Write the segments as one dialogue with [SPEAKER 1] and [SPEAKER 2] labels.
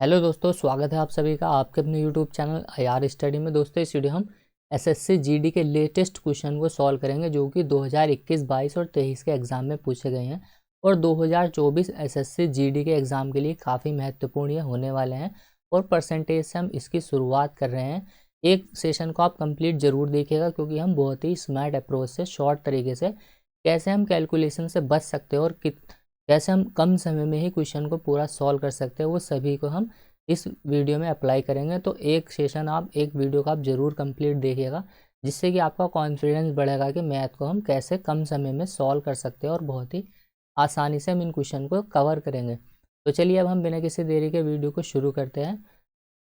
[SPEAKER 1] Hello दोस्तों, स्वागत है आप सभी का आपके अपने यूट्यूब चैनल आईआर स्टडी में। दोस्तों इस वीडियो हम एसएससी जीडी के लेटेस्ट क्वेश्चन को सॉल्व करेंगे जो कि 2021, 22 और 23 के एग्जाम में पूछे गए हैं और 2024 एसएससी जीडी के एग्जाम के लिए काफ़ी महत्वपूर्ण ये होने वाले हैं और परसेंटेज से हम इसकी शुरुआत कर रहे हैं। एक सेशन को आप कंप्लीट जरूर देखिएगा क्योंकि हम बहुत ही स्मार्ट अप्रोच से, शॉर्ट तरीके से कैसे हम कैलकुलेशन से बच सकते हैं और कैसे हम कम समय में ही क्वेश्चन को पूरा सॉल्व कर सकते हैं, वो सभी को हम इस वीडियो में अप्लाई करेंगे। तो एक सेशन आप, एक वीडियो का आप ज़रूर कंप्लीट देखिएगा जिससे कि आपका कॉन्फिडेंस बढ़ेगा कि मैथ को हम कैसे कम समय में सॉल्व कर सकते हैं और बहुत ही आसानी से हम इन क्वेश्चन को कवर करेंगे। तो चलिए अब हम बिना किसी देरी के वीडियो को शुरू करते हैं।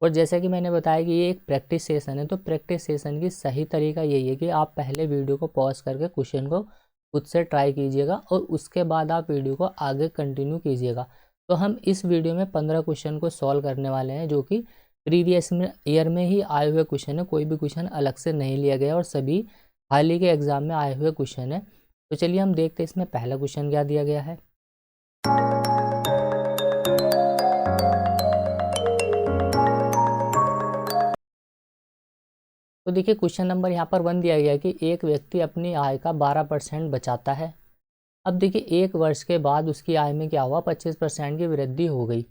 [SPEAKER 1] और जैसा कि मैंने बताया कि ये एक प्रैक्टिस सेशन है, तो प्रैक्टिस सेशन की सही तरीका यही है कि आप पहले वीडियो को पॉज करके क्वेश्चन को खुद से ट्राई कीजिएगा और उसके बाद आप वीडियो को आगे कंटिन्यू कीजिएगा। तो हम इस वीडियो में 15 क्वेश्चन को सॉल्व करने वाले हैं जो कि प्रीवियस में ईयर में ही आए हुए क्वेश्चन है, कोई भी क्वेश्चन अलग से नहीं लिया गया और सभी हाल ही के एग्जाम में आए हुए क्वेश्चन है। तो चलिए हम देखते हैं इसमें पहला क्वेश्चन क्या दिया गया है। तो देखिए क्वेश्चन नंबर यहाँ पर 1 दिया गया कि एक व्यक्ति अपनी आय का 12% बचाता है। अब देखिए एक वर्ष के बाद उसकी आय में क्या हुआ, 25% की वृद्धि हो गई,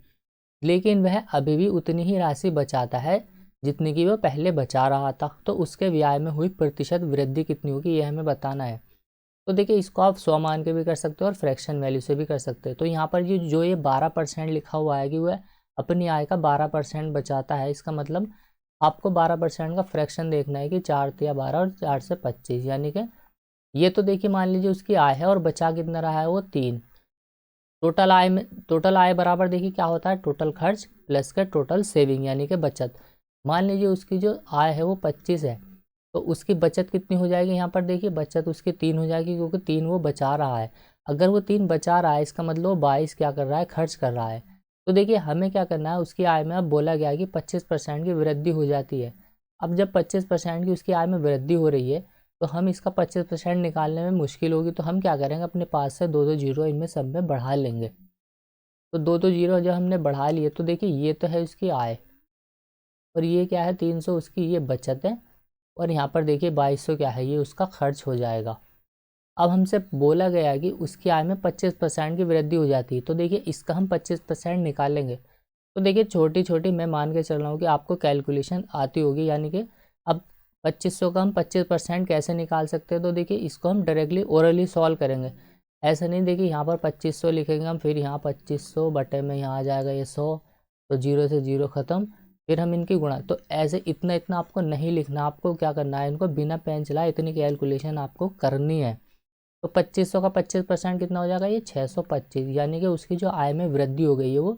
[SPEAKER 1] लेकिन वह अभी भी उतनी ही राशि बचाता है जितनी कि वह पहले बचा रहा था। तो उसके व्यय में हुई प्रतिशत वृद्धि कितनी होगी, ये हमें बताना है। तो देखिए इसको आप 100 मान के भी कर सकते हो और फ्रैक्शन वैल्यू से भी कर सकते हो। तो यहाँ पर ये 12% लिखा हुआ है कि वह अपनी आय का 12% बचाता है, इसका मतलब आपको 12% का फ्रैक्शन देखना है कि 4 या 12 और 4 से 25, यानी कि ये तो देखिए मान लीजिए उसकी आय है और बचा कितना रहा है, वो 3। टोटल आय बराबर देखिए क्या होता है, टोटल खर्च प्लस के टोटल सेविंग यानी कि बचत। मान लीजिए उसकी जो आय है वो 25 है, तो उसकी बचत कितनी हो जाएगी, यहाँ पर देखिए बचत उसकी 3 हो जाएगी क्योंकि 3 वो बचा रहा है। अगर वो 3 बचा रहा है इसका मतलब वो 22 क्या कर रहा है, खर्च कर रहा है। तो देखिए हमें क्या करना है, उसकी आय में अब बोला गया है कि 25% की वृद्धि हो जाती है। अब जब 25% की उसकी आय में वृद्धि हो रही है तो हम इसका 25% निकालने में मुश्किल होगी, तो हम क्या करेंगे, अपने पास से दो दो जीरो इनमें सब में बढ़ा लेंगे। तो दो दो जीरो जब हमने बढ़ा लिए तो देखिए ये तो है उसकी आय और ये क्या है 300 उसकी ये बचत है और यहाँ पर देखिए 2200 क्या है, ये उसका खर्च हो जाएगा। अब हमसे बोला गया कि उसकी आय में 25% की वृद्धि हो जाती है, तो देखिए इसका हम 25% निकालेंगे। तो देखिए छोटी छोटी मैं मान के चल रहा हूँ कि आपको कैलकुलेशन आती होगी, यानी कि अब 2500 का हम 25% कैसे निकाल सकते हैं। तो देखिए इसको हम डायरेक्टली ओरली सॉल्व करेंगे, ऐसा नहीं। देखिए यहाँ पर 2500 लिखेंगे हम, फिर यहाँ 2500 बटे में यहाँ आ जाएगा ये 100, तो जीरो से जीरो ख़त्म, फिर हम इनकी गुणा। तो ऐसे इतना इतना आपको नहीं लिखना, आपको क्या करना है, इनको बिना पेन चलाए इतनी कैलकुलेशन आपको करनी है। तो 2500 का 25% कितना हो जाएगा, ये 625, यानी कि उसकी जो आय में वृद्धि हो गई है वो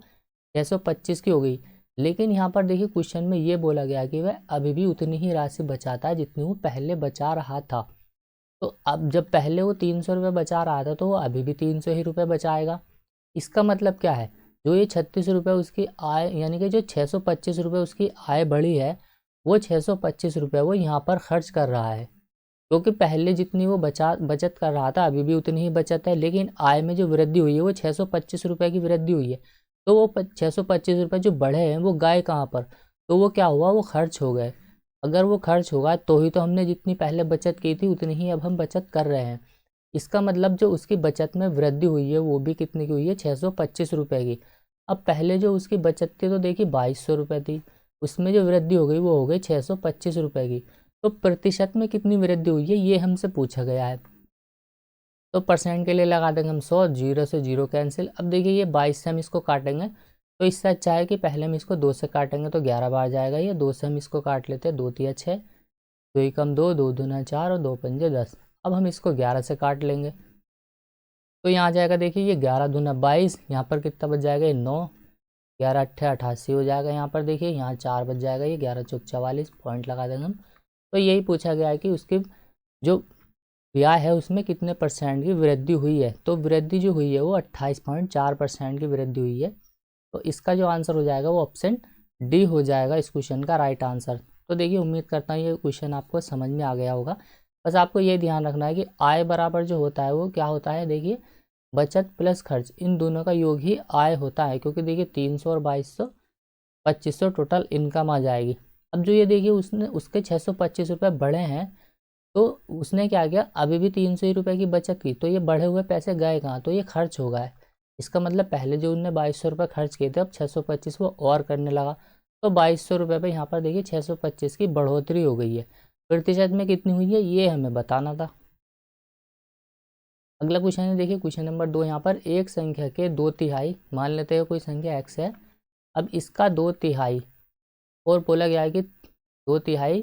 [SPEAKER 1] 625 की हो गई। लेकिन यहाँ पर देखिए क्वेश्चन में ये बोला गया कि वह अभी भी उतनी ही राशि बचाता है जितनी वो पहले बचा रहा था। तो अब जब पहले वो 300 रुपये बचा रहा था तो वो अभी भी 300 ही रुपये बचाएगा। इसका मतलब क्या है, जो ये 36 रुपये उसकी आय, यानी कि जो 625 रुपये उसकी आय बढ़ी है, वो 625 रुपये वो यहाँ पर खर्च कर रहा है, क्योंकि पहले जितनी वो बचत कर रहा था अभी भी उतनी ही बचत है, लेकिन आय में जो वृद्धि हुई है वो 625 रुपये की वृद्धि हुई है। तो वो 625 रुपये जो बढ़े हैं वो गए कहाँ पर, तो वो क्या हुआ, वो खर्च हो गए। अगर वो खर्च होगा तो ही तो हमने जितनी पहले बचत की थी उतनी ही अब हम बचत कर रहे हैं। इसका मतलब जो उसकी बचत में वृद्धि हुई है वो भी कितनी की हुई है, 625 रुपये की। अब पहले जो उसकी बचत थी तो देखिए 2200 रुपये थी, उसमें जो वृद्धि हो गई वो हो गई 625 रुपये की। तो प्रतिशत में कितनी वृद्धि हुई है ये हमसे पूछा गया है। तो परसेंट के लिए लगा देंगे हम 100, जीरो से जीरो कैंसिल। अब देखिए ये 22 से हम इसको काटेंगे, तो इससे अच्छा है कि पहले हम इसको 2 से काटेंगे तो 11 बार जाएगा। ये 2 से हम इसको काट लेते हैं, 2 तिया 6, 2 एकम 2, 2 दूना 4 और 2 पंजे 10। अब हम इसको 11 से काट लेंगे तो यहाँ आ जाएगा, देखिए ये 11 दूना 22, यहाँ पर कितना बच जाएगा, ये 9, 11 अट्ठे 88 हो जाएगा। यहाँ पर देखिए यहाँ 4 बच जाएगा, ये 11 चौक 44, पॉइंट लगा देंगे हम। तो यही पूछा गया है कि उसकी जो ब्याज है उसमें कितने परसेंट की वृद्धि हुई है। तो वृद्धि जो हुई है वो 28.4% की वृद्धि हुई है। तो इसका जो आंसर हो जाएगा वो ऑप्शन डी हो जाएगा इस क्वेश्चन का राइट आंसर। तो देखिए उम्मीद करता हूँ ये क्वेश्चन आपको समझ में आ गया होगा। बस आपको ये ध्यान रखना है कि आय बराबर जो होता है वो क्या होता है, देखिए बचत प्लस खर्च इन दोनों का योग ही आय होता है, क्योंकि देखिए 300 और 2200 2500 टोटल इनकम आ जाएगी। अब जो ये देखिए उसने उसके 625 रुपये बढ़े हैं, तो उसने क्या किया, अभी भी 300 ही रुपये की बचत की, तो ये बढ़े हुए पैसे गए कहाँ, तो ये खर्च हो गए। इसका मतलब पहले जो उनने 2200 रुपये खर्च किए थे, अब 625 वो और करने लगा, तो 2200 रुपये पे यहाँ पर देखिए 625 की बढ़ोतरी हो गई है। प्रतिशत में कितनी हुई है ये हमें बताना था। अगला क्वेश्चन है, देखिए क्वेश्चन नंबर 2। यहाँ पर एक संख्या के 2/3, मान लेते हैं कोई संख्या x है, अब इसका 2/3 और बोला गया है कि 2/3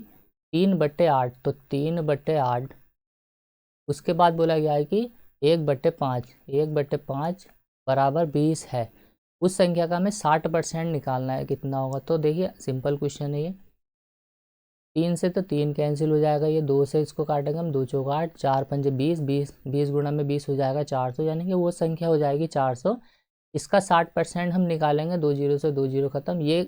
[SPEAKER 1] 3/8, तो 3/8। उसके बाद बोला गया है कि 1/5, 1/5 बराबर 20 है। उस संख्या का हमें 60% निकालना है, कितना होगा, तो देखिए सिंपल क्वेश्चन है ये। 3 से तो 3 कैंसिल हो जाएगा, ये 2 से इसको काटेंगे हम, 2 चौक 8, 4 पंजे 20, 20 गुणा में 20 हो जाएगा 400, यानी कि वो संख्या हो जाएगी 400। इसका 60% हम निकालेंगे, 2 जीरो से 2 जीरो खत्म। ये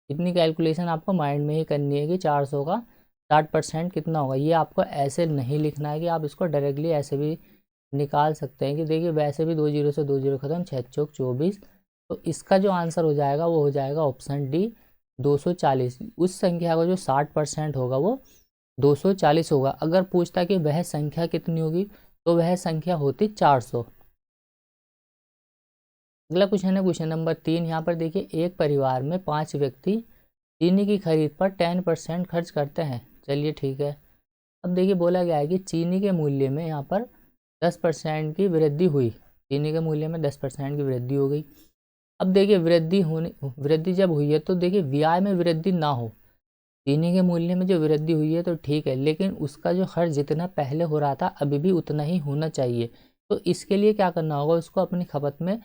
[SPEAKER 1] इतनी कैलकुलेशन आपको माइंड में ही करनी है कि 400 का 60% कितना होगा। ये आपको ऐसे नहीं लिखना है कि आप इसको डायरेक्टली ऐसे भी निकाल सकते हैं कि देखिए वैसे भी 2 जीरो से 2 जीरो खत्म, 6 चौक 24। तो इसका जो आंसर हो जाएगा वो हो जाएगा ऑप्शन डी 240। उस संख्या का जो 60% होगा वो 240 होगा। अगर पूछता कि वह संख्या कितनी होगी, तो वह संख्या होती 400। अगला क्वेश्चन है क्वेश्चन नंबर 3। यहाँ पर देखिए एक परिवार में 5 व्यक्ति चीनी की खरीद पर 10% खर्च करते हैं। चलिए ठीक है। अब देखिए बोला गया है कि चीनी के मूल्य में यहाँ पर 10% की वृद्धि हुई, चीनी के मूल्य में 10% की वृद्धि हो गई। अब देखिए वृद्धि जब हुई है तो देखिए ब्याज में वृद्धि ना हो, चीनी के मूल्य में जो वृद्धि हुई है तो ठीक है, लेकिन उसका जो खर्च जितना पहले हो रहा था अभी भी उतना ही होना चाहिए। तो इसके लिए क्या करना होगा, उसको अपनी खपत में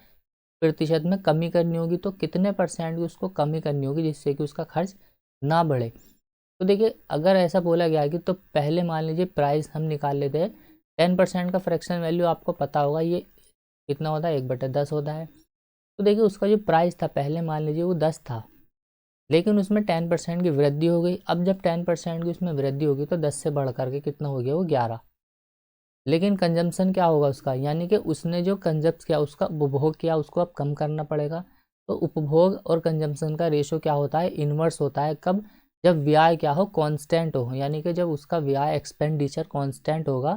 [SPEAKER 1] प्रतिशत में कमी करनी होगी। तो कितने परसेंट की उसको कमी करनी होगी जिससे कि उसका खर्च ना बढ़े। तो देखिए अगर ऐसा बोला गया कि तो पहले मान लीजिए प्राइस हम निकाल लेते हैं, 10% का फ्रैक्शन वैल्यू आपको पता होगा ये कितना होता है, 1/10 होता है। तो देखिए उसका जो प्राइस था पहले मान लीजिए वो 10 था, लेकिन उसमें 10% की वृद्धि हो गई। अब जब 10% की उसमें वृद्धि होगी तो 10 से बढ़ करके कितना हो गया, वो 11। लेकिन कंजम्पशन क्या होगा उसका, यानी कि उसने जो कंजप्ट किया, उसका उपभोग किया, उसको अब कम करना पड़ेगा। तो उपभोग और कंजम्पशन का रेशो क्या होता है, इन्वर्स होता है। कब, जब व्यय क्या हो, कांस्टेंट हो, यानी कि जब उसका व्यय एक्सपेंडिचर कांस्टेंट होगा।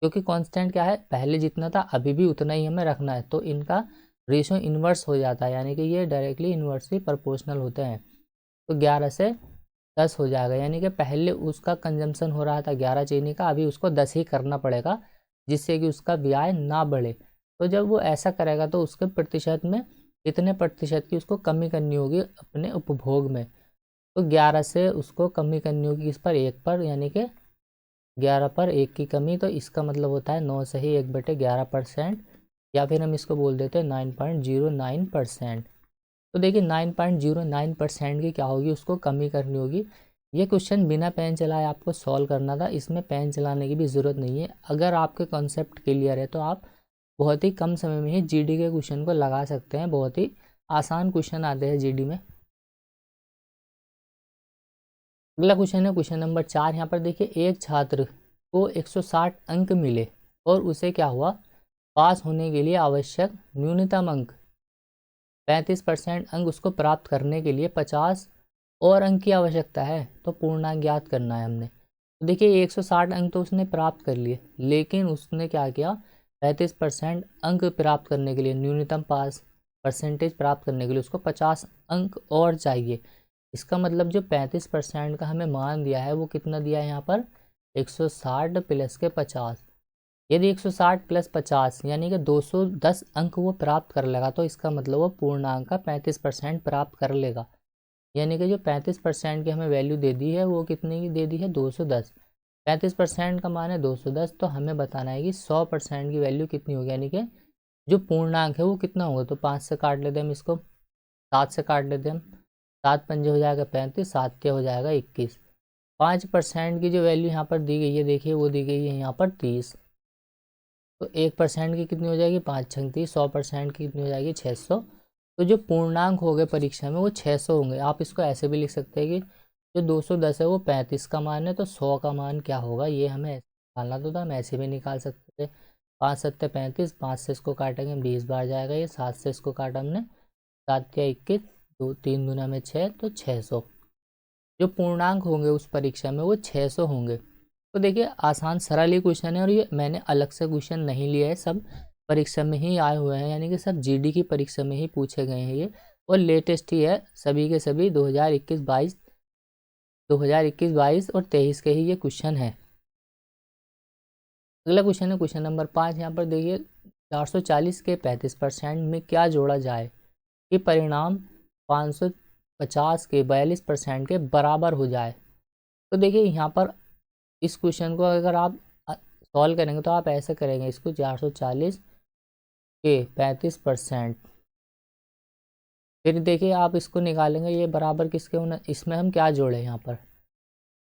[SPEAKER 1] क्योंकि कांस्टेंट क्या है, पहले जितना था अभी भी उतना ही हमें रखना है, तो इनका रेशो इन्वर्स हो जाता है, यानी कि ये डायरेक्टली इन्वर्सली प्रोपोर्शनल होते हैं। तो 11 से 10 हो जाएगा, यानी कि पहले उसका कंजम्पशन हो रहा था 11 चीनी का, अभी उसको 10 ही करना पड़ेगा जिससे कि उसका ब्याज ना बढ़े। तो जब वो ऐसा करेगा तो उसके प्रतिशत में कितने प्रतिशत की उसको कमी करनी होगी अपने उपभोग में, तो 11 से उसको कमी करनी होगी इस पर 1 पर, यानी कि 11 पर 1 की कमी। तो इसका मतलब होता है 9 से ही 1/11%, या फिर हम इसको बोल देते हैं 9.09%। तो देखिए 9.09% की क्या होगी, उसको कमी करनी होगी। ये क्वेश्चन बिना पेन चलाए आपको सॉल्व करना था, इसमें पेन चलाने की भी ज़रूरत नहीं है। अगर आपके कॉन्सेप्ट क्लियर है तो आप बहुत ही कम समय में ही जीडी के क्वेश्चन को लगा सकते हैं। बहुत ही आसान क्वेश्चन आते हैं जीडी में। अगला क्वेश्चन है क्वेश्चन नंबर 4। यहाँ पर देखिए एक छात्र को 160 अंक मिले और उसे क्या हुआ, पास होने के लिए आवश्यक न्यूनतम अंक 35% अंक उसको प्राप्त करने के लिए 50 और अंक की आवश्यकता है। तो पूर्णांक ज्ञात करना है हमने। तो देखिए 160 अंक तो उसने प्राप्त कर लिए, लेकिन उसने क्या किया, 35% अंक प्राप्त करने के लिए, न्यूनतम पास परसेंटेज प्राप्त करने के लिए उसको 50 अंक और चाहिए। इसका मतलब जो 35% का हमें मान दिया है वो कितना दिया है यहाँ पर, 160 प्लस के 50। यदि 160 प्लस 50 यानी कि 210 अंक वो प्राप्त कर लेगा, तो इसका मतलब वो पूर्णांक का 35% प्राप्त कर लेगा। यानी कि जो 35% की हमें वैल्यू दे दी है वो कितने की दे दी है, 210। 35% का मान है 210, तो हमें बताना है कि 100% की वैल्यू कितनी होगी, यानी कि जो पूर्णांक है वो कितना होगा। तो 5 से काट लेते हैं हम इसको, 7 से काट लेते हैं हम, 7 पंजे हो जाएगा 35, 7 के हो जाएगा 21। 5% की जो वैल्यू यहाँ पर दी गई है देखिए वो दी गई है यहाँ पर 30। तो 1% की कितनी हो जाएगी, 5 छंग 30। 100% की कितनी हो जाएगी, 600। तो जो पूर्णांक हो गए परीक्षा में वो 600 होंगे। आप इसको ऐसे भी लिख सकते हैं कि जो 210 है वो 35 का मान है, तो 100 का मान क्या होगा ये हमें ऐसे निकालना, तो हम ऐसे भी निकाल सकते थे। 5 सत्ते 35, 5 से इसको काटेंगे 20 बार जाएगा ये, 7 से इसको काटा हमने, 7 या 21, दो 3 दूना में 6 तो 600। जो पूर्णांक होंगे उस परीक्षा में वो 600 होंगे। तो देखिए आसान सरल ही क्वेश्चन है और ये मैंने अलग से क्वेश्चन नहीं लिए है, सब परीक्षा में ही आए हुए हैं, यानी कि सब जीडी की परीक्षा में ही पूछे गए हैं ये, और लेटेस्ट ही है सभी के सभी 2021-22 और 23 के ही ये क्वेश्चन है। अगला क्वेश्चन है क्वेश्चन नंबर 5। यहाँ पर देखिए 440 के 35% में क्या जोड़ा जाए कि परिणाम 550 के 42% के बराबर हो जाए। तो देखिए यहाँ पर इस क्वेश्चन को अगर आप सॉल्व करेंगे तो आप ऐसे करेंगे, इसको 440 के 35%, फिर देखिए आप इसको निकालेंगे ये बराबर किसके होना, इसमें हम क्या जोड़े यहाँ पर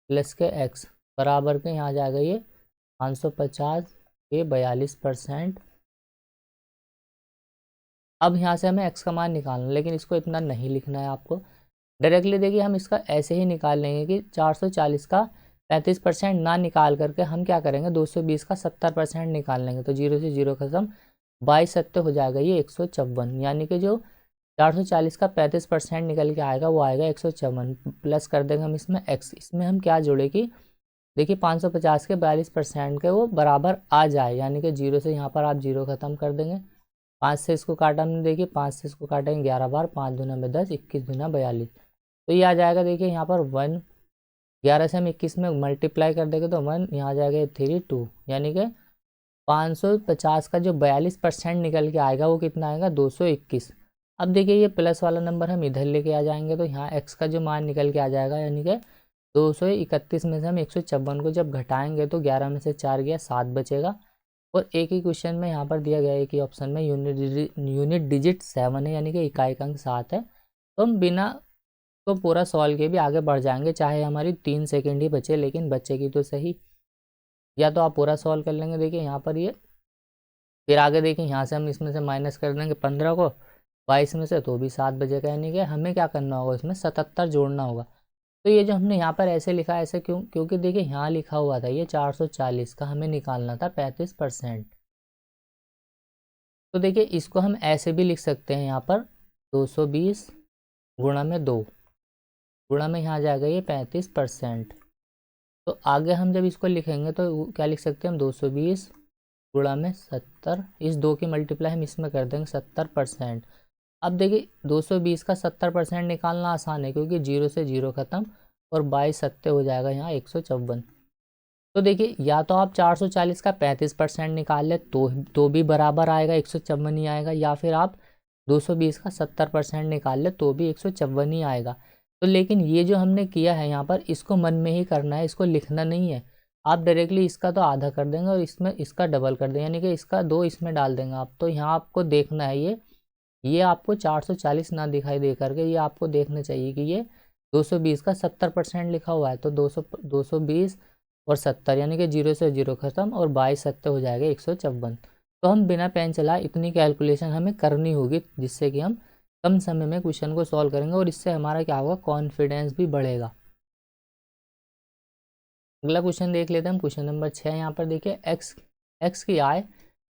[SPEAKER 1] प्लस के x बराबर के यहाँ जाएगा ये 550 के 42%। अब यहाँ से हमें x का मान निकालना, लेकिन इसको इतना नहीं लिखना है आपको, डायरेक्टली देखिए हम इसका ऐसे ही निकाल लेंगे कि 440 का 35% ना निकाल करके हम क्या करेंगे 220 का 70% निकाल लेंगे, तो 0 से 0 खत्म, 22 सत्ते हो जाएगा ये 154, यानी कि जो 440 का 35% निकल के आएगा वो आएगा 154, प्लस कर देंगे हम इसमें x, इसमें हम क्या जोड़े कि देखिए 550 के 42% के वो बराबर आ जाए, यानी कि 0 से यहाँ पर आप 0 खत्म कर देंगे, 5 से इसको काटा हमने, देखिए 5 से इसको काटेंगे 11 बार, 5 दूना में 10, 21 दूना 42, तो ये आ जाएगा देखिए यहाँ पर 1, 11 से हम 21 में मल्टीप्लाई कर देंगे तो 1 यहाँ आ जाएगा 3 2, यानी कि 550 का जो 42% निकल के आएगा वो कितना आएगा 221। अब देखिए ये प्लस वाला नंबर हम इधर लेके आ जाएंगे तो यहाँ x का जो मान निकल के आ जाएगा, यानी कि 231 में से हम 154 को जब घटाएंगे तो 11 में से 4 गया 7 बचेगा, और एक ही क्वेश्चन में यहाँ पर दिया गया है एक ही ऑप्शन में यूनिट डिजिट 7 है, यानी कि इकाई अंक 7 है, तो हम बिना तो पूरा सॉल्व के भी आगे बढ़ जाएंगे, चाहे हमारी 3 सेकेंड ही बचे, लेकिन बचेगी तो सही, या तो आप पूरा सॉल्व कर लेंगे। देखिए यहाँ पर ये फिर आगे देखिए यहाँ से हम इसमें से माइनस कर देंगे 15 को 22 में से, तो भी 7 बचेगा, यानी कि हमें क्या करना होगा इसमें 77 जोड़ना होगा। तो ये जो हमने यहाँ पर ऐसे लिखा है ऐसे क्यों, क्योंकि देखिए यहाँ लिखा हुआ था ये 440 का हमें निकालना था 35%, तो देखिए इसको हम ऐसे भी लिख सकते हैं, यहाँ पर 220 गुणा में 2 गुणा में यहाँ जाएगा ये 35%, तो आगे हम जब इसको लिखेंगे तो क्या लिख सकते हैं हम 220 गुणा में 70, इस 2 की मल्टीप्लाई हम इसमें कर देंगे 70%। अब देखिए 220 का 70% निकालना आसान है क्योंकि 0 से 0 खत्म, और 22 सत्ते हो जाएगा यहाँ 154। तो देखिए या तो आप 440 का 35% निकाल ले तो भी बराबर आएगा 154 ही आएगा, या फिर आप 220 का 70% निकाल ले तो भी 154 ही आएगा। तो लेकिन ये जो हमने किया है यहाँ पर इसको मन में ही करना है, इसको लिखना नहीं है, आप डायरेक्टली इसका तो आधा कर देंगे और इसमें इसका डबल कर देंगे, यानी कि इसका 2 इसमें डाल देंगे आप। तो यहाँ आपको देखना है ये आपको 440 ना दिखाई दे करके ये आपको देखना चाहिए कि ये 220 का 70% लिखा हुआ है, तो 220 और 70 यानी कि 0 से 0 खत्म, और 22 सत्ते हो जाएगा 154। तो हम बिना पेन चलाए इतनी कैलकुलेशन हमें करनी होगी, जिससे कि हम कम समय में क्वेश्चन को सॉल्व करेंगे और इससे हमारा क्या होगा कॉन्फिडेंस भी बढ़ेगा। अगला क्वेश्चन देख लेते हैं हम, क्वेश्चन नंबर 6। यहाँ पर देखिए एक्स की आय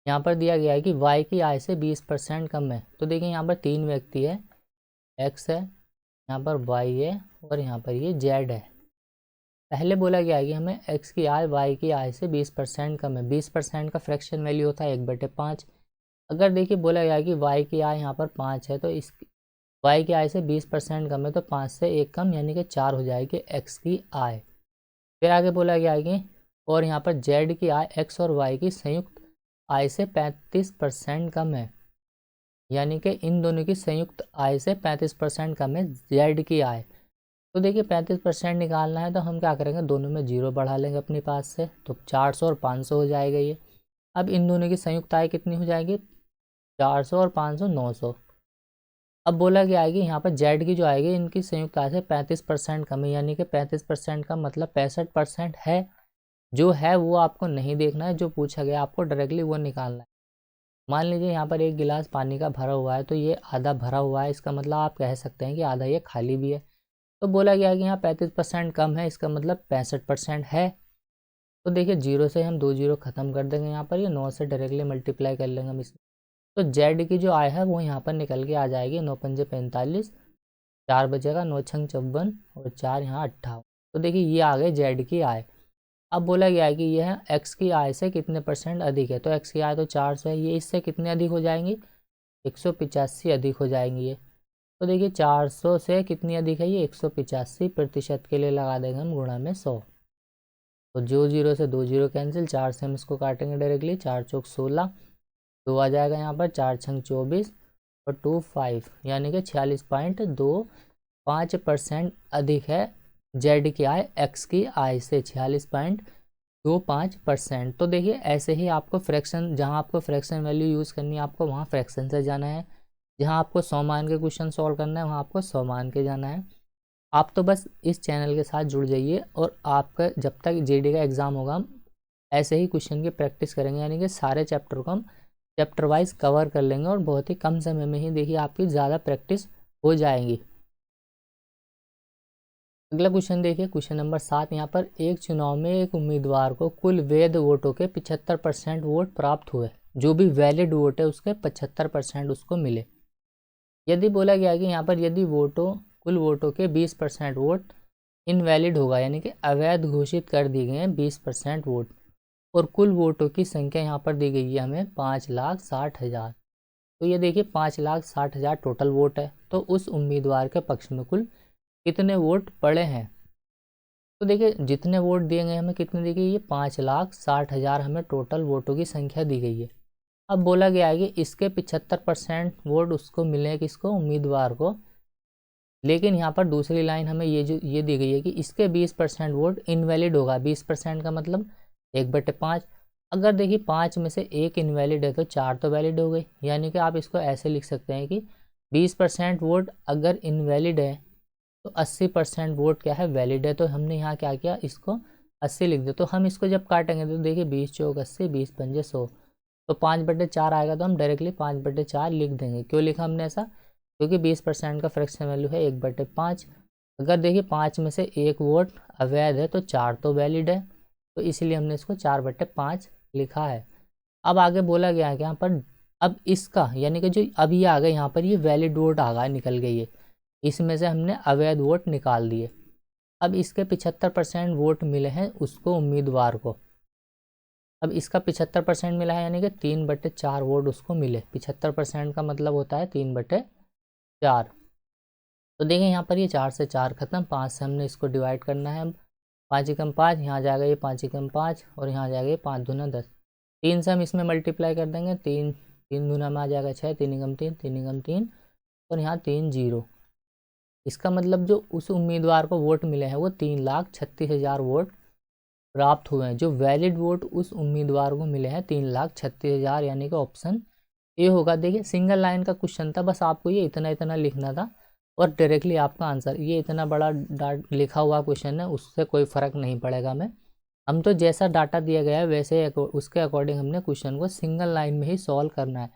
[SPEAKER 1] यहाँ पर दिया गया है कि वाई की आय से 20% कम है। तो देखिए यहाँ पर 3 व्यक्ति है, एक्स है, यहाँ पर वाई है, और यहाँ पर ये जेड है। पहले बोला गया है कि हमें एक्स की आय वाई की आय से 20% कम है, 20% का फ्रैक्शन वैल्यू होता है 1/5। अगर देखिए बोला गया है कि वाई की आय यहाँ पर 5 है, तो इस वाई की आय से 20% कम है, तो 5 से 1 कम यानी कि 4 हो जाएगी एक्स की आय। फिर आगे बोला गया है कि और यहाँ पर जेड की आय एक्स और वाई की संयुक्त आय से 35% कम है, यानी कि इन दोनों की संयुक्त आय से 35% कम है जेड की आय। तो देखिए 35% निकालना है तो हम क्या करेंगे दोनों में 0 बढ़ा लेंगे अपने पास से, तो 400 और 500 हो जाएगा ये। अब इन दोनों की संयुक्त आय कितनी हो जाएगी 400 और 500 900। अब बोला गया है कि यहाँ पर जेड की जो आएगी इनकी संयुक्त आय से 35% कम है, यानी कि 35% का मतलब 65% है, जो है वो आपको नहीं देखना है, जो पूछा गया आपको डायरेक्टली वो निकालना है। मान लीजिए यहाँ पर एक गिलास पानी का भरा हुआ है, तो ये आधा भरा हुआ है, इसका मतलब आप कह सकते हैं कि आधा ये खाली भी है। तो बोला गया कि यहाँ 35% कम है, इसका मतलब 65% है। तो देखिए 0 से हम 2 0 खत्म कर देंगे, यहाँ पर ये 9 से डायरेक्टली मल्टीप्लाई कर लेंगे हम इसमें। तो जेड की जो आय है वो यहाँ पर निकल के आ जाएगी 9 पंजे 45, 4 बचेगा, 9 छंग 54 और 4 यहाँ 58। तो देखिए ये आ गए जेड की आय। अब बोला गया है कि यह एक्स की आय से कितने % अधिक है। तो एक्स की आय तो 400 है, ये इससे कितने अधिक हो जाएंगी, 185 अधिक हो जाएंगी ये। तो देखिए 400 से कितनी अधिक है ये, 185% के लिए लगा देंगे हम गुणा में 100। तो जो 0 से 2 0 कैंसिल, 4 से हम इसको काटेंगे डायरेक्टली, 4 चौक 16, 2 आ जाएगा यहाँ पर, 4 छंग 24 और 2 5, यानी कि 46.25% अधिक है जेड की आय एक्स की आय से, 46.25%। तो देखिए ऐसे ही आपको फ्रैक्शन, जहाँ आपको फ्रैक्शन वैल्यू यूज़ करनी है आपको वहाँ फ्रैक्शन से जाना है, जहाँ आपको 100 मान के क्वेश्चन सॉल्व करना है वहाँ आपको 100 मान के जाना है। आप तो बस इस चैनल के साथ जुड़ जाइए और आपका जब तक जेडी का एग्ज़ाम होगा हम ऐसे ही क्वेश्चन की प्रैक्टिस करेंगे, यानी कि सारे चैप्टर को हम चैप्टर वाइज कवर कर लेंगे और बहुत ही कम समय में ही देखिए आपकी ज़्यादा प्रैक्टिस हो जाएगी। अगला क्वेश्चन देखिए, क्वेश्चन नंबर 7 यहाँ पर, एक चुनाव में एक उम्मीदवार को कुल वैध वोटों के 75% वोट प्राप्त हुए, जो भी वैलिड वोट है उसके 75% उसको मिले। यदि बोला गया कि यहाँ पर यदि कुल वोटों के 20% वोट इनवैलिड होगा, यानी कि अवैध घोषित कर दिए गए हैं 20% वोट, और कुल वोटों की संख्या यहाँ पर दी गई है हमें 5,60,000। तो ये देखिए 5,60,000 टोटल वोट है, तो उस उम्मीदवार के पक्ष में कुल कितने वोट पड़े हैं। तो देखिए जितने वोट दिए गए हमें कितने दी गई, ये 5,60,000 हमें टोटल वोटों की संख्या दी गई है। अब बोला गया है कि इसके 75% वोट उसको मिले हैं, किसको, उम्मीदवार को। लेकिन यहाँ पर दूसरी लाइन हमें ये दी गई है कि इसके 20% वोट इनवैलिड होगा। 20% का मतलब 1/5। अगर देखिए 5 में से एक इनवैलिड है तो 4 तो वैलिड हो गई, यानी कि आप इसको ऐसे लिख सकते हैं कि 20% वोट अगर इनवैलिड है तो 80% वोट क्या है, वैलिड है। तो हमने यहाँ क्या किया, इसको 80 लिख दिया। तो हम इसको जब काटेंगे तो देखिए 20 चौक 80, 20 पंजे 100, तो 5/4 आएगा, तो हम डायरेक्टली 5/4 लिख देंगे। क्यों लिखा हमने ऐसा, क्योंकि 20% का फ्रैक्शन वैल्यू है 1/5। अगर देखिए 5 में से एक वोट अवैध है तो 4 तो वैलिड है, तो इसलिए हमने इसको 4/5 लिखा है। अब आगे बोला गया है कि यहाँ पर अब इसका, यानी कि जो अब ये आ गया यहाँ पर, ये वैलिड वोट आ गया, निकल गई है, इसमें से हमने अवैध वोट निकाल दिए। अब इसके 75% वोट मिले हैं उसको, उम्मीदवार को। अब इसका 75% मिला है, यानी कि 3/4 वोट उसको मिले। 75% का मतलब होता है 3/4। तो देखिए यहाँ पर ये 4 से 4 खत्म, 5 से हमने इसको डिवाइड करना है। अब 5 एकम 5, यहाँ जाएगा ये 5 एकम 5, और यहाँ जाएगा ये 5 दूना 10। 3 से हम इसमें मल्टीप्लाई कर देंगे, 3 दूना में आ जाएगा 6, 3 एकम 3, 3 एकम 3, और यहाँ 3 0। इसका मतलब जो उस उम्मीदवार को वोट मिले हैं वो 3,36,000 वोट प्राप्त हुए हैं। जो वैलिड वोट उस उम्मीदवार को मिले हैं 3,36,000, यानी कि ऑप्शन ए होगा। देखिए सिंगल लाइन का क्वेश्चन था, बस आपको ये इतना इतना लिखना था और डायरेक्टली आपका आंसर। ये इतना बड़ा लिखा हुआ क्वेश्चन है, उससे कोई फ़र्क नहीं पड़ेगा हमें। हम तो जैसा डाटा दिया गया है वैसे उसके अकॉर्डिंग हमने क्वेश्चन को सिंगल लाइन में ही सॉल्व करना है।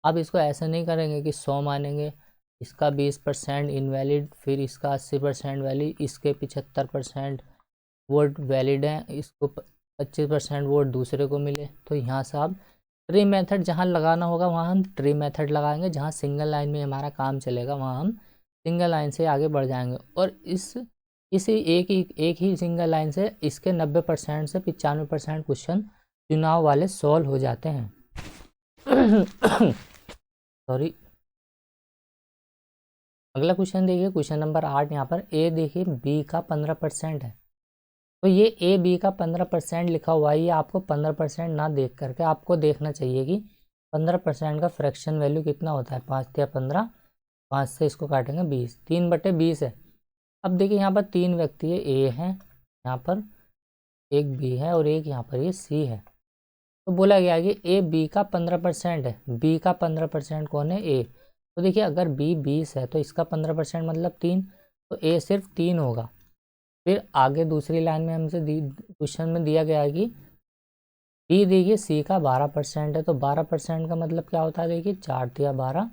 [SPEAKER 1] अब इसको ऐसे नहीं करेंगे कि 100 मानेंगे, इसका 20% इनवैलिड, फिर इसका 80% वैलिड, इसके 75% वोट वैलिड हैं, इसको 25% वोट दूसरे को मिले। तो यहाँ से आप ट्री मेथड जहाँ लगाना होगा वहाँ हम ट्री मेथड लगाएंगे, जहाँ सिंगल लाइन में हमारा काम चलेगा वहाँ हम सिंगल लाइन से आगे बढ़ जाएंगे। और इसी एक ही सिंगल लाइन से इसके 90% से 95% क्वेश्चन चुनाव वाले सॉल्व हो जाते हैं। सॉरी। अगला क्वेश्चन देखिए, क्वेश्चन नंबर 8 यहाँ पर, ए देखिए बी का 15% है। तो ये ए बी का 15% लिखा हुआ है, ये आपको 15% ना देख करके आपको देखना चाहिए कि 15% का फ्रैक्शन वैल्यू कितना होता है। 5 या 15, 5 से इसको काटेंगे 20, 3/20 है। अब देखिए यहाँ पर 3 व्यक्ति है, ए है यहाँ पर, एक बी है और एक यहाँ पर ये सी है। तो बोला गया है कि ए बी का 15% है, बी का 15% कौन है, ए। तो देखिए अगर बी 20 है तो इसका 15% मतलब 3, तो ए सिर्फ 3 होगा। फिर आगे दूसरी लाइन में हमसे क्वेश्चन में दिया गया है कि बी देखिए सी का 12% है, तो 12% का मतलब क्या होता है, देखिए 4 या 12,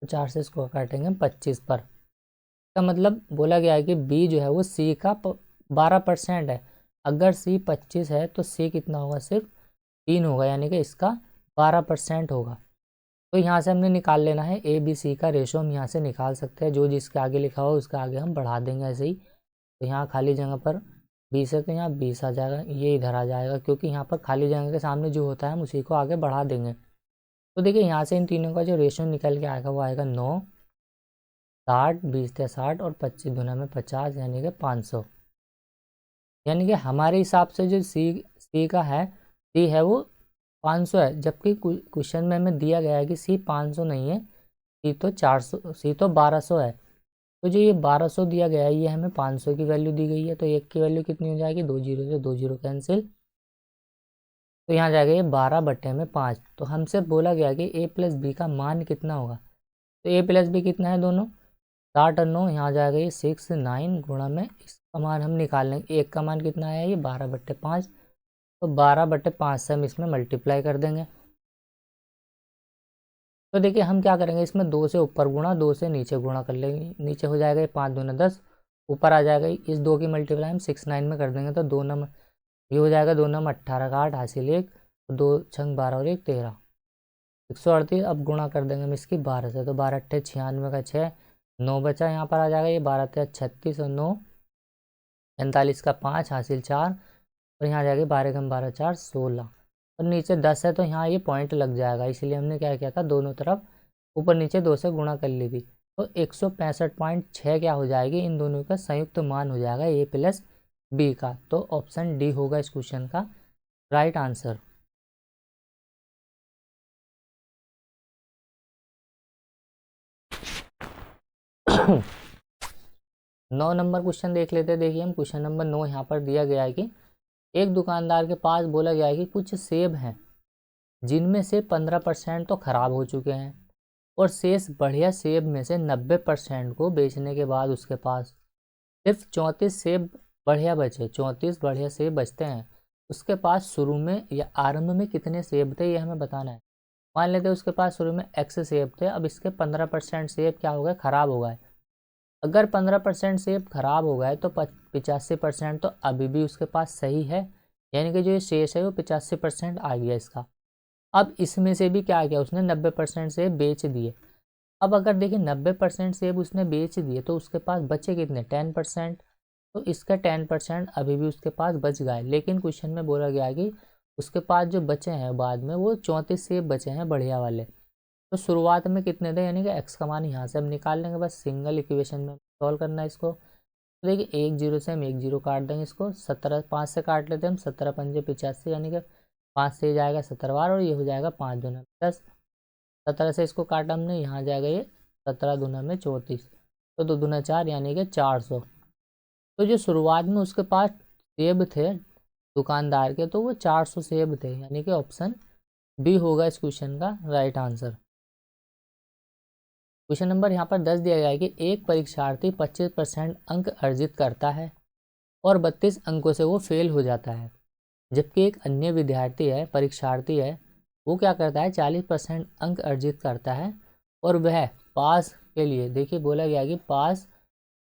[SPEAKER 1] तो 4 से इसको काटेंगे 25 पर। इसका मतलब बोला गया है कि बी जो है वो सी का 12% है। अगर सी 25 है तो सी कितना होगा, सिर्फ 3 होगा, यानी कि इसका 12% होगा। तो यहाँ से हमने निकाल लेना है ए बी सी का रेशो, हम यहाँ से निकाल सकते हैं। जो जिसके आगे लिखा हो उसके आगे हम बढ़ा देंगे ऐसे ही। तो यहाँ खाली जगह पर 20 है तो यहाँ 20 आ जाएगा, ये इधर आ जाएगा, क्योंकि यहाँ पर खाली जगह के सामने जो होता है हम उसी को आगे बढ़ा देंगे। तो देखिए यहाँ से इन तीनों का जो रेशो निकल के आएगा वो आएगा 9, 60, 20 या 60 और 25 दूना में 50, यानी कि 500। यानी कि हमारे हिसाब से जो सी का है, सी है वो 500 है, जबकि क्वेश्चन में हमें दिया गया है कि सी 500 नहीं है, सी तो 400, सी तो 1200 है। तो जो ये 1200 दिया गया है ये हमें 500 की वैल्यू दी गई है, तो एक की वैल्यू कितनी हो जाएगी, 2 जीरो से 2 जीरो कैंसिल, तो यहाँ जाएगा ये 12/5। तो हमसे बोला गया कि ए प्लस बी का मान कितना होगा। तो ए प्लस बी कितना है दोनों, 60 और 9, यहाँ जाएगा ये 6 9 गुणा में इसका मान हम निकाल लेंगे। एक का मान कितना है, ये 12/5, तो 12/5 से हम इसमें मल्टीप्लाई कर देंगे। तो देखिए हम क्या करेंगे, इसमें 2 से ऊपर गुणा, 2 से नीचे गुणा कर लेंगे। नीचे हो जाएगा ये 5 दूना 10, ऊपर आ जाएगा इस 2 की मल्टीप्लाई हम 6 9 में कर देंगे। तो 2 नम ये हो जाएगा, 2 नम 18 का 8 हासिल 1, 2 छंग 12 और 1 13, 138। अब गुणा कर देंगे हम इसकी 12 से, तो 12 अट्ठे 96 का 6, 9 बचा, यहाँ पर आ जाएगा ये 12 36 और 9 45 का 5 हासिल 4, और यहाँ जाएगा 12 कम 12 4 16, और नीचे 10 है तो यहाँ ये पॉइंट लग जाएगा, इसीलिए हमने क्या किया था, दोनों तरफ ऊपर नीचे 2 से गुणा कर ली थी। तो 165.6 क्या हो जाएगी, इन दोनों का संयुक्त मान हो जाएगा ए प्लस बी का। तो ऑप्शन डी होगा इस क्वेश्चन का राइट आंसर। नौ नंबर क्वेश्चन देख लेते हैं। देखिए हम क्वेश्चन नंबर 9 यहाँ पर दिया गया है कि एक दुकानदार के पास बोला गया है कि कुछ सेब हैं जिनमें से 15% तो खराब हो चुके हैं, और शेष बढ़िया सेब में से 90% को बेचने के बाद उसके पास सिर्फ 34 सेब बढ़िया बचे, 34 बढ़िया सेब बचते हैं। उसके पास शुरू में या आरंभ में कितने सेब थे, ये हमें बताना है। मान लेते हैं उसके पास शुरू में एक्स सेब थे, अब इसके 15% सेब क्या हो गए, खराब हो गए। अगर 15% सेब खराब हो गए तो 85% तो अभी भी उसके पास सही है, यानी कि जो ये शेष है वो 85% आ गया इसका। अब इसमें से भी क्या किया उसने, 90% सेब बेच दिए। अब अगर देखिए 90% सेब उसने बेच दिए तो उसके पास बचे कितने, 10%। तो इसका 10% अभी भी उसके पास बच गए, लेकिन क्वेश्चन में बोला गया कि उसके पास जो बचे हैं बाद में वो 34 सेब बचे हैं बढ़िया वाले। तो शुरुआत में कितने थे, यानी कि एक्स का मान यहाँ से हम निकाल लेंगे, बस सिंगल इक्वेशन में सॉल्व करना है इसको। तो देखिए 1 जीरो से हम 1 जीरो काट देंगे इसको, 17 5 से काट लेते हैं हम, 17 पंजे 85, यानी कि 5 से जाएगा 17 बार, और ये हो जाएगा 5 दूना 10। 17 से इसको काटा हमने, यहाँ जाएगा ये 17 दूना में 34, तो 2 दूना 4 यानी कि 400। तो जो शुरुआत में उसके पास सेब थे दुकानदार के, तो वो 400 सेब थे, यानी कि ऑप्शन बी होगा इस क्वेश्चन का राइट आंसर। क्वेश्चन नंबर यहाँ पर 10 दिया गया है कि एक परीक्षार्थी 25% अंक अर्जित करता है और 32 अंकों से वो फेल हो जाता है, जबकि एक अन्य विद्यार्थी है, परीक्षार्थी है, वो क्या करता है 40% अंक अर्जित करता है और वह पास के लिए, देखिए बोला गया कि पास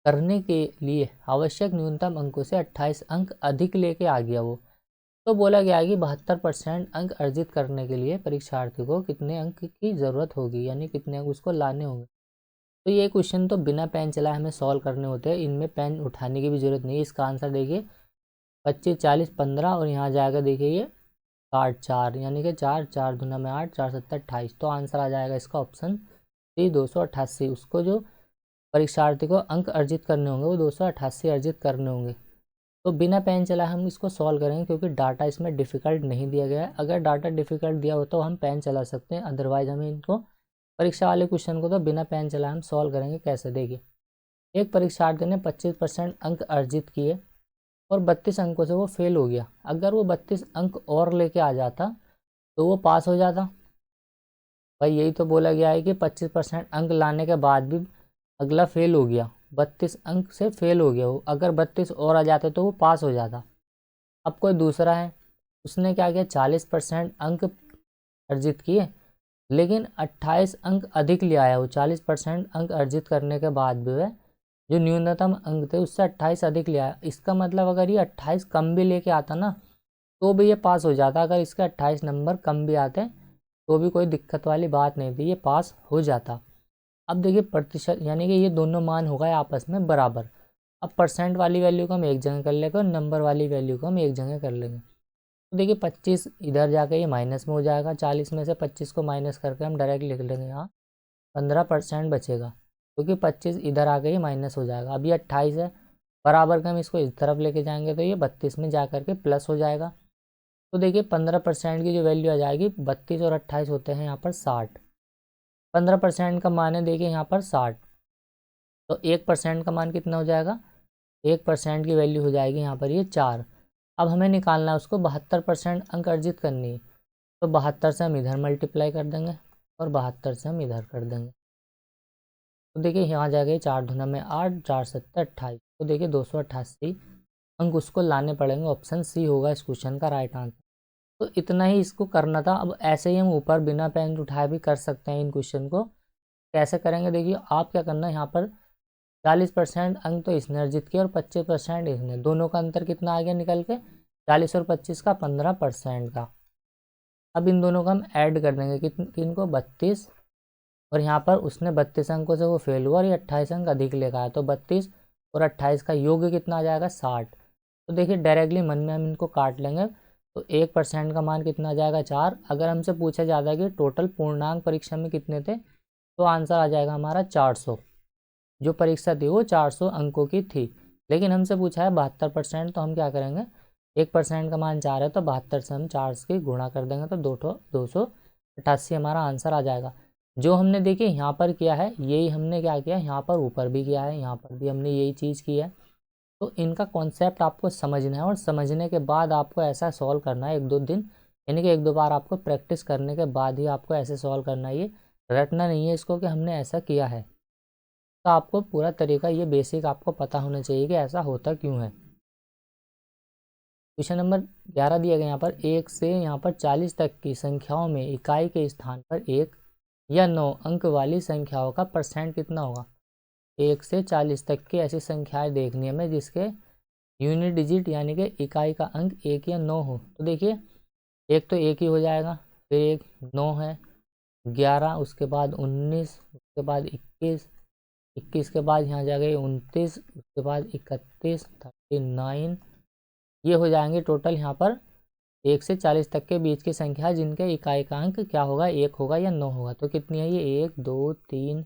[SPEAKER 1] करने के लिए आवश्यक न्यूनतम अंकों से 28 अंक अधिक लेके आ गया वो। तो बोला गया कि 72% अंक अर्जित करने के लिए परीक्षार्थी को कितने अंक की ज़रूरत होगी, यानी कितने अंक उसको लाने होंगे। तो ये क्वेश्चन तो बिना पेन चलाए हमें सॉल्व करने होते हैं, इनमें पेन उठाने की भी ज़रूरत नहीं है। इसका आंसर देखिए 25 40 15, और यहाँ जाएगा देखिए ये 60 4, यानी कि 4 4 दूना में 8 4 7 28। तो आंसर आ जाएगा इसका ऑप्शन सी 288। उसको जो परीक्षार्थी को अंक अर्जित करने होंगे वो 288 अर्जित करने होंगे। तो बिना पेन चलाए हम इसको सॉल्व करेंगे, क्योंकि डाटा इसमें डिफ़िकल्ट नहीं दिया गया है। अगर डाटा डिफ़िकल्ट दिया हो तो हम पेन चला सकते हैं, अदरवाइज़ हमें इनको परीक्षा वाले क्वेश्चन को तो बिना पेन चलाए हम सॉल्व करेंगे। कैसे, देखिए एक परीक्षार्थी ने 25% अंक अर्जित किए और 32 अंकों से वो फेल हो गया। अगर वो 32 अंक और लेके आ जाता तो वो पास हो जाता। भाई यही तो बोला गया है कि 25% अंक लाने के बाद भी अगला फेल हो गया, 32 अंक से फेल हो गया वो, अगर 32 और आ जाते तो वो पास हो जाता। अब कोई दूसरा है, उसने क्या किया 40% अंक अर्जित किए, लेकिन 28 अंक अधिक ले आया वो। 40% अंक अर्जित करने के बाद भी वह जो न्यूनतम अंक थे उससे 28 अधिक ले आया। इसका मतलब अगर ये 28 कम भी लेके आता ना तो भी ये पास हो जाता। अगर इसके 28 नंबर कम भी आते तो भी कोई दिक्कत वाली बात नहीं थी, ये पास हो जाता। अब देखिए प्रतिशत यानी कि ये दोनों मान हो गए आपस में बराबर। अब परसेंट वाली वैल्यू को हम एक जगह कर लेंगे और नंबर वाली वैल्यू को हम एक जगह कर लेंगे। तो देखिए 25 इधर जाके ये माइनस में हो जाएगा, 40 में से 25 को माइनस करके हम डायरेक्ट लिख लेंगे यहाँ 15% बचेगा, क्योंकि 25 इधर आके ये माइनस हो जाएगा। अब ये 28 है, बराबर का हम इसको इस तरफ लेके जाएंगे तो ये 32 में जा करके प्लस हो जाएगा। तो देखिए 15% की जो वैल्यू आ जाएगी, 32 और 28 होते हैं यहाँ पर 60। 15% का मान है देखिए यहाँ पर 60, तो 1% का मान कितना हो जाएगा, 1% की वैल्यू हो जाएगी यहाँ पर ये 4। अब हमें निकालना है उसको 72% अंक अर्जित करनी है, तो 72 से हम इधर मल्टीप्लाई कर देंगे और 72 से हम इधर कर देंगे। तो देखिए यहाँ जाएगा 4 दूना में 8, 4 7 28, तो देखिए 288 अंक उसको लाने पड़ेंगे। ऑप्शन सी होगा इस क्वेश्चन का राइट आंसर। तो इतना ही इसको करना था। अब ऐसे ही हम ऊपर बिना पेन उठाए भी कर सकते हैं इन क्वेश्चन को। कैसे करेंगे देखिए, आप क्या करना है, यहाँ पर 40% अंक तो इसने अर्जित किया और 25% इसने, दोनों का अंतर कितना आ गया निकल के, 40 और 25 का 15% का। अब इन दोनों को हम ऐड कर देंगे किन को, 32, और यहाँ पर उसने 32 अंकों से वो फेल हुआ और ये 28 अंक अधिक लेकर आया, तो 32 और 28 का योग कितना आ जाएगा, 60। तो देखिए डायरेक्टली मन में हम इनको काट लेंगे, तो 1% का मान कितना आ जाएगा, 4। अगर हमसे पूछा जाता है कि टोटल पूर्णांक परीक्षा में कितने थे, तो आंसर आ जाएगा हमारा 400। जो परीक्षा थी वो 400 अंकों की थी, लेकिन हमसे पूछा है 72%, तो हम क्या करेंगे, 1% का मान 4 है तो 72 से हम 4 की गुणा कर देंगे, तो 288 हमारा आंसर आ जाएगा। जो हमने देखिए यहाँ पर किया है, यही हमने क्या किया, यहाँ पर ऊपर भी किया है, यहाँ पर भी हमने यही चीज़ की है। तो इनका कॉन्सेप्ट आपको समझना है, और समझने के बाद आपको ऐसा सॉल्व करना है 1-2 दिन, यानी कि 1-2 बार आपको प्रैक्टिस करने के बाद ही आपको ऐसे सॉल्व करना है। ये रटना नहीं है इसको कि हमने ऐसा किया है, तो आपको पूरा तरीका, ये बेसिक आपको पता होना चाहिए कि ऐसा होता क्यों है। क्वेश्चन नंबर 11 दिया गया यहाँ पर, 1 से यहाँ पर 40 तक की संख्याओं में इकाई के स्थान पर 1 या 9 अंक वाली संख्याओं का परसेंट कितना होगा। 1 से 40 तक की ऐसी संख्याएं देखनी है हमें जिसके यूनिट डिजिट यानी कि इकाई का अंक 1 या 9 हो। तो देखिए एक तो 1 ही हो जाएगा, फिर एक 9 है, 11, उसके बाद 19, उसके बाद 21, 21 के बाद यहाँ जाएगा 29, उसके बाद 31, 39, ये हो जाएंगे टोटल यहाँ पर 1 से 40 तक के बीच की संख्या जिनके इकाई का अंक क्या होगा, 1 होगा या 9 होगा। तो कितनी है ये, 1 2 3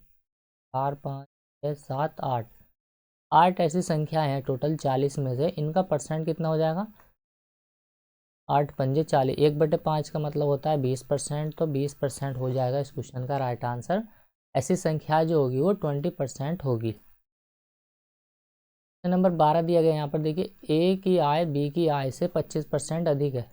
[SPEAKER 1] 4 5 6 7 8, 8 ऐसी संख्या हैं टोटल 40 में से, इनका परसेंट कितना हो जाएगा, 8 पंजे 40, 1/5 का मतलब होता है 20%, तो 20% हो जाएगा इस क्वेश्चन का राइट आंसर। ऐसी संख्या जो होगी वो 20% होगी। नंबर 12 दिया गया यहाँ पर देखिए, ए की आय बी की आय से 25% अधिक है।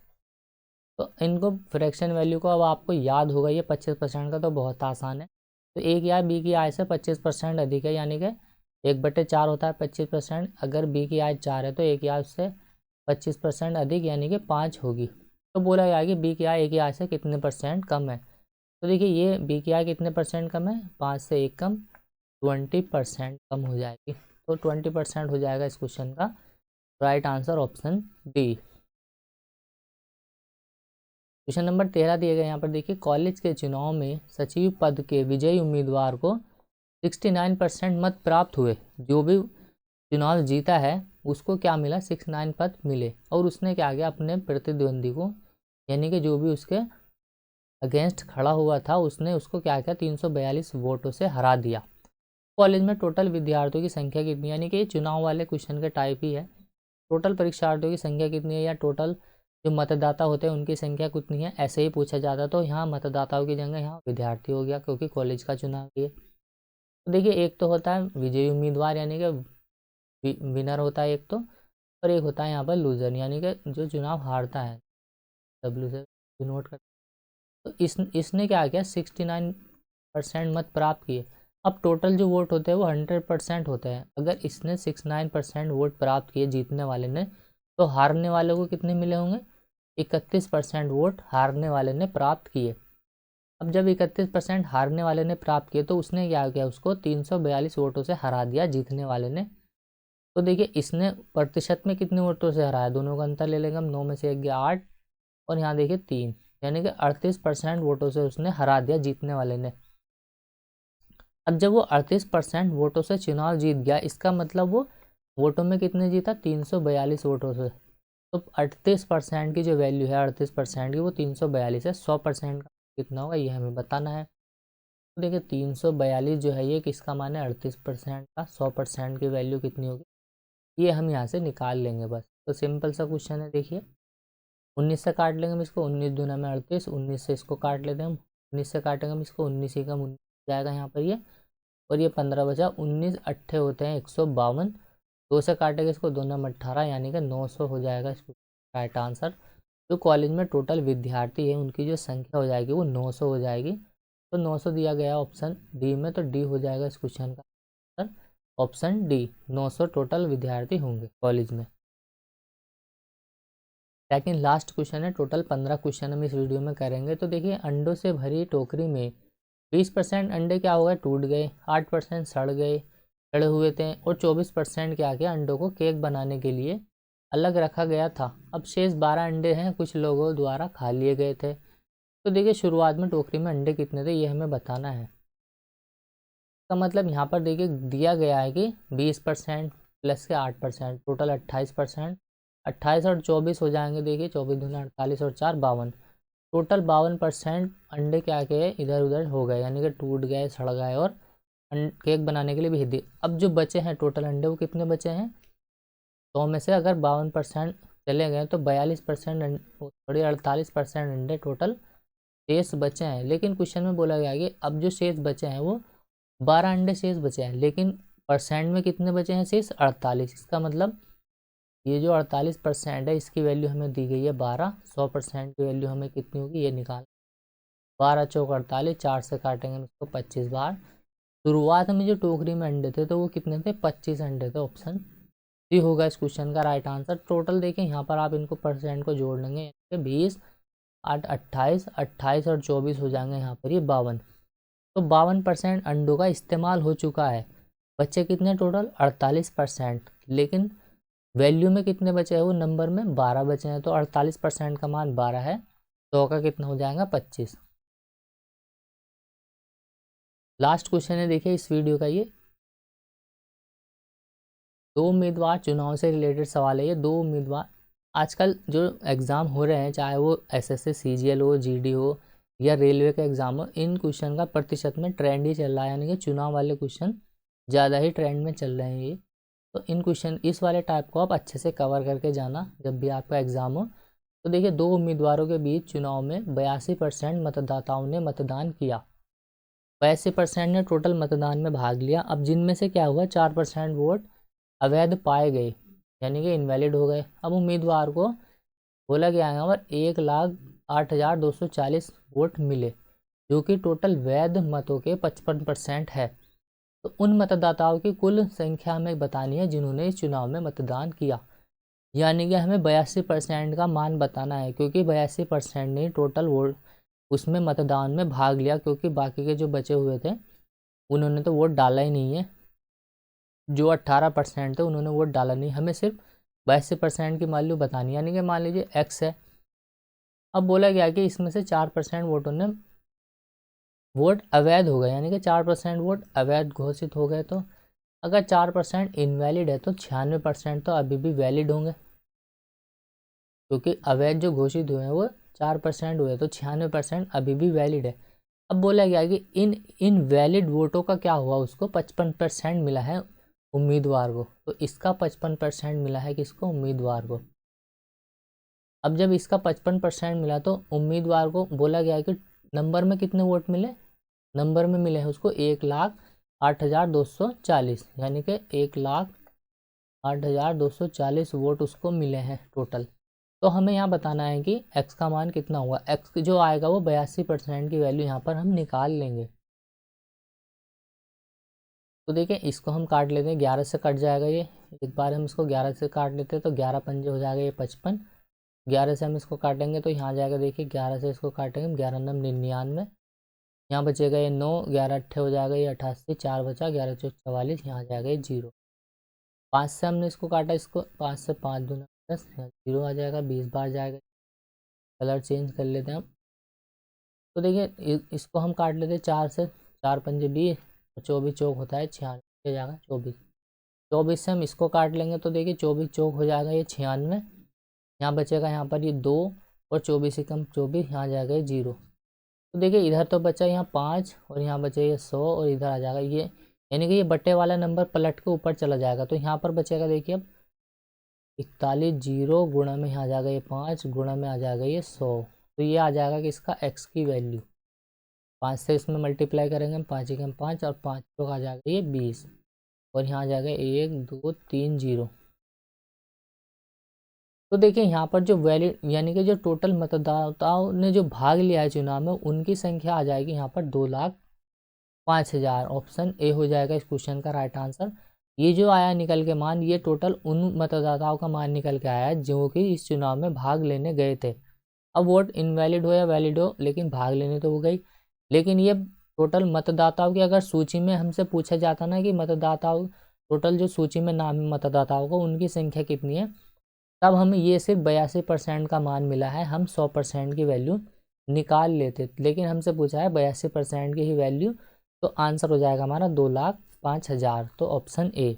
[SPEAKER 1] तो इनको फ्रैक्शन वैल्यू को अब आपको याद होगा, ये 25% का तो बहुत आसान है। तो ए की आय बी की आय से 25% अधिक है, यानी कि 1/4 होता है 25%। अगर बी की आय 4 है तो ए की आय उससे 25% अधिक यानी कि 5 होगी। तो बोला गया कि बी की आय ए की आय से कितने परसेंट कम है। तो देखिए ये बी की आय कितने परसेंट कम है, 5 से 1 कम, 20% कम हो जाएगी। तो 20% हो जाएगा इस क्वेश्चन का right answer, option D. Question number 13 दिए गए यहाँ पर देखिए, कॉलेज के चुनाव में सचिव पद के विजयी उम्मीदवार को 69% मत प्राप्त हुए। जो भी चुनाव जीता है उसको क्या मिला, 69 पद मिले, और उसने क्या किया, अपने प्रतिद्वंदी को यानी कि जो भी उसके अगेंस्ट खड़ा हुआ था उसने उसको क्या किया, 342 वोटों से हरा दिया। कॉलेज में टोटल विद्यार्थियों की संख्या कितनी, यानी कि ये चुनाव वाले क्वेश्चन के टाइप ही है। टोटल परीक्षार्थियों की संख्या कितनी है, या टोटल जो मतदाता होते हैं उनकी संख्या कितनी है, ऐसे ही पूछा जाता। तो यहाँ मतदाताओं की जगह यहाँ विद्यार्थी हो गया, क्योंकि कॉलेज का चुनाव है। तो देखिए एक तो होता है विजयी उम्मीदवार यानी कि विनर होता है एक तो, और एक होता है यहाँ पर लूजर यानी कि जो चुनाव हारता है, डब्ल्यू से नोट कर। तो इसने क्या किया, 69% मत प्राप्त किए। अब टोटल जो वोट होते हैं वो 100% होते हैं। अगर इसने 69% वोट प्राप्त किए जीतने वाले ने, तो हारने वाले को कितने मिले होंगे, 31% वोट हारने वाले ने प्राप्त किए। अब जब 31% हारने वाले ने प्राप्त किए तो उसने क्या किया, उसको 342 वोटों से हरा दिया जीतने वाले ने। तो देखिए इसने प्रतिशत में कितने वोटों से हराया, दोनों का अंतर ले लेंगे हम, 9 में से 1 गया 8, और यहाँ देखिए 3, यानी कि 38% वोटों से उसने हरा दिया जीतने वाले ने। अब जब वो 38% वोटों से चुनाव जीत गया, इसका मतलब वो वोटों में कितने जीता, 342 वोटों से। तो 38% की जो वैल्यू है 38% की, वो 342 है। 100% का कितना होगा ये हमें बताना है। तो देखिए 342 जो है ये किसका मान है, 38% का। 100% की वैल्यू कितनी होगी ये हम यहाँ से निकाल लेंगे बस। तो सिंपल सा क्वेश्चन है। देखिए 19 से काट लेंगे हम इसको, 19 दूना में 38, 19 से इसको काट लेते हैं हम, 19 से काटेंगे हम इसको, 19 ही का 19 जाएगा यहाँ पर ये, और ये 15 बचा। 19 अट्ठे होते हैं 152, 2 से काटेंगे इसको, 2 नम 18, यानी कि 900 हो जाएगा इसको राइट आंसर। जो कॉलेज में टोटल विद्यार्थी है उनकी जो संख्या हो जाएगी वो 900 हो जाएगी। तो 900 दिया गया ऑप्शन डी में, तो डी हो जाएगा इस क्वेश्चन का आंसर, ऑप्शन डी। 900 टोटल विद्यार्थी होंगे कॉलेज में। लेकिन लास्ट क्वेश्चन है, टोटल 15 क्वेश्चन हम इस वीडियो में करेंगे। तो देखिए अंडों से भरी टोकरी में 20% अंडे क्या हो गए, टूट गए, 8% सड़ गए, सड़े हुए थे, और 24% क्या किया, अंडों को केक बनाने के लिए अलग रखा गया था। अब शेष 12 अंडे हैं कुछ लोगों द्वारा खा लिए गए थे। तो देखिए शुरुआत में टोकरी में अंडे कितने थे ये हमें बताना है। तो मतलब यहाँ पर देखिए दिया गया है कि 20% प्लस के 8%, टोटल 28%। 28 और 24 हो जाएंगे, देखिए 24 दूना 48 और 4 52, टोटल 52% अंडे क्या के इधर उधर हो गए, यानी कि टूट गए, सड़ गए, और केक बनाने के लिए भेज दिए। अब जो बचे हैं टोटल अंडे वो कितने बचे हैं, 100 में से अगर 52% चले गए तो 42%, सॉरी 48% अंडे टोटल शेष बचे हैं। लेकिन क्वेश्चन में बोला गया कि अब जो शेष बचे हैं वो 12 अंडे शेष बचे हैं, लेकिन परसेंट में कितने बचे हैं शेष, 48। इसका मतलब ये जो 48% है इसकी वैल्यू हमें दी गई है 12, 100% की वैल्यू हमें कितनी होगी ये निकाल। 12 चौक 48, 4 से काटेंगे हम इसको 25 बार। शुरुआत में जो टोकरी में अंडे थे तो वो कितने थे, 25 अंडे थे। ऑप्शन डी होगा इस क्वेश्चन का राइट आंसर। टोटल देखें यहाँ पर आप इनको परसेंट को जोड़ लेंगे, 20 8 28, 28 और 24 हो जाएंगे यहाँ पर ये 52। तो 52% अंडों का इस्तेमाल हो चुका है। बच्चे कितने टोटल, 48%, लेकिन वैल्यू में कितने बचे हैं, वो नंबर में 12 बचे हैं। तो 48% का मान 12 है, 100 का कितना हो जाएगा 25। लास्ट क्वेश्चन है देखिए इस वीडियो का, ये 2 उम्मीदवार चुनाव से रिलेटेड सवाल है। ये 2 उम्मीदवार आजकल जो एग्ज़ाम हो रहे हैं, चाहे वो एसएससी सीजीएल हो, जीडी हो, या रेलवे का एग्ज़ाम हो, इन क्वेश्चन का प्रतिशत में ट्रेंड ही चल रहा है, यानी कि चुनाव वाले क्वेश्चन ज़्यादा ही ट्रेंड में चल रहे हैं ये। तो इन क्वेश्चन इस वाले टाइप को आप अच्छे से कवर करके जाना जब भी आपका एग्ज़ाम हो। तो देखिए 2 उम्मीदवारों के बीच चुनाव में 82% मतदाताओं ने मतदान किया, 82% ने टोटल मतदान में भाग लिया। अब जिनमें से क्या हुआ, 4% वोट अवैध पाए गए, यानी कि इनवैलिड हो गए। अब उम्मीदवार को बोला गया यहाँ पर 1,08,240 वोट मिले, जो कि टोटल वैध मतों के 55% है। तो उन मतदाताओं की कुल संख्या हमें बतानी है जिन्होंने इस चुनाव में मतदान किया, यानी कि हमें 82% का मान बताना है, क्योंकि 82% ने टोटल वोट उसमें मतदान में भाग लिया, क्योंकि बाकी के जो बचे हुए थे उन्होंने तो वोट डाला ही नहीं है। जो 18% थे उन्होंने वोट डाला नहीं। हमें सिर्फ 82% की वैल्यू बतानी है, यानी कि मान लीजिए एक्स है। अब बोला गया कि इसमें से 4% वोटों ने वोट अवैध हो गए, यानी कि 4% वोट अवैध घोषित हो गए। तो अगर 4% इनवैलिड है तो 96% तो अभी भी वैलिड होंगे, क्योंकि अवैध जो घोषित हुए हैं वो 4% हुए, तो 96% अभी भी वैलिड है। अब बोला गया कि इन इनवैलिड वोटों का क्या हुआ, उसको 55% मिला है उम्मीदवार को। तो इसका 55% मिला है किसको, उम्मीदवार को। अब जब इसका 55% मिला तो उम्मीदवार को बोला गया कि नंबर में कितने वोट मिले, नंबर में मिले हैं उसको 1,08,240, यानी कि 1,08,240 वोट उसको मिले हैं टोटल। तो हमें यहाँ बताना है कि x का मान कितना हुआ। x जो आएगा वो 82% की वैल्यू यहाँ पर हम निकाल लेंगे। तो देखिए इसको हम काट लेते हैं, 11 से कट जाएगा ये। एक बार हम इसको 11 से काट लेते हैं तो 11 पंजे हो जाएगा ये 55। 11 से हम इसको काटेंगे तो यहाँ जाएगा, देखिए 11 से इसको काटेंगे 11 नम 99, यहाँ बचेगा ये 9, 11 अट्ठे हो जाएगा ये 88, 4 बचा, 11 चौक 44, यहाँ जाएगा ये 0। 5 से हमने इसको काटा, इसको 5 से 5 दूना 10, यहाँ 0 आ जाएगा, 20 बार जाएगा। कलर चेंज कर लेते हैं हम, तो देखिए इसको हम काट लेते 4 से, 4 पंजे 20 और 24 चौक होता है 96 हो जाएगा 24। 24 से हम इसको काट लेंगे तो देखिए 24 चौक हो जाएगा ये 96। यहाँ बचेगा यहाँ पर ये 2 और 24 से कम 24, यहाँ जाएगा ये 0। तो देखिए इधर तो बचा यहाँ 5 और यहाँ बचे ये 100 और इधर आ जाएगा ये, यानी कि ये बट्टे वाला नंबर पलट के ऊपर चला जाएगा। तो यहाँ पर बचेगा देखिए अब 41 0 गुणा में यहाँ आ जाएगा ये 5 गुणा में आ जाएगा ये 100। तो ये आ जाएगा कि इसका x की वैल्यू 5 से इसमें मल्टीप्लाई करेंगे हम, 5 एकम 5 और 5 तो आ जाएगा ये 20 और यहाँ आ जाएगा 1 2 3 0। तो देखिए यहाँ पर जो वैलिड यानी कि जो टोटल मतदाताओं ने जो भाग लिया है चुनाव में उनकी संख्या आ जाएगी यहाँ पर 2,05,000। ऑप्शन ए हो जाएगा इस क्वेश्चन का राइट आंसर। ये जो आया निकल के मान, ये टोटल उन मतदाताओं का मान निकल के आया है जो कि इस चुनाव में भाग लेने गए थे। अब वोट इनवैलिड हो या वैलिड हो, लेकिन भाग लेने तो वो गई। लेकिन ये टोटल मतदाताओं की अगर सूची में हमसे पूछा जाता ना कि मतदाताओं टोटल जो सूची में नाम मतदाताओं को उनकी संख्या कितनी है, तब हमें ये सिर्फ 82% का मान मिला है, हम 100% की वैल्यू निकाल लेते। लेकिन हमसे पूछा है 82% की ही वैल्यू, तो आंसर हो जाएगा हमारा 2,05,000। तो ऑप्शन ए।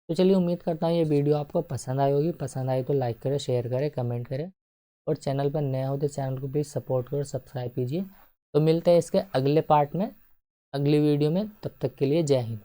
[SPEAKER 1] तो चलिए उम्मीद करता हूँ ये वीडियो आपको पसंद आई होगी। पसंद आई तो लाइक करें, शेयर करें, कमेंट करें और चैनल पर नए हो तो चैनल को प्लीज़ सपोर्ट करो, सब्सक्राइब कीजिए। तो मिलते हैं इसके अगले पार्ट में, अगली वीडियो में। तब तक के लिए जय हिंद।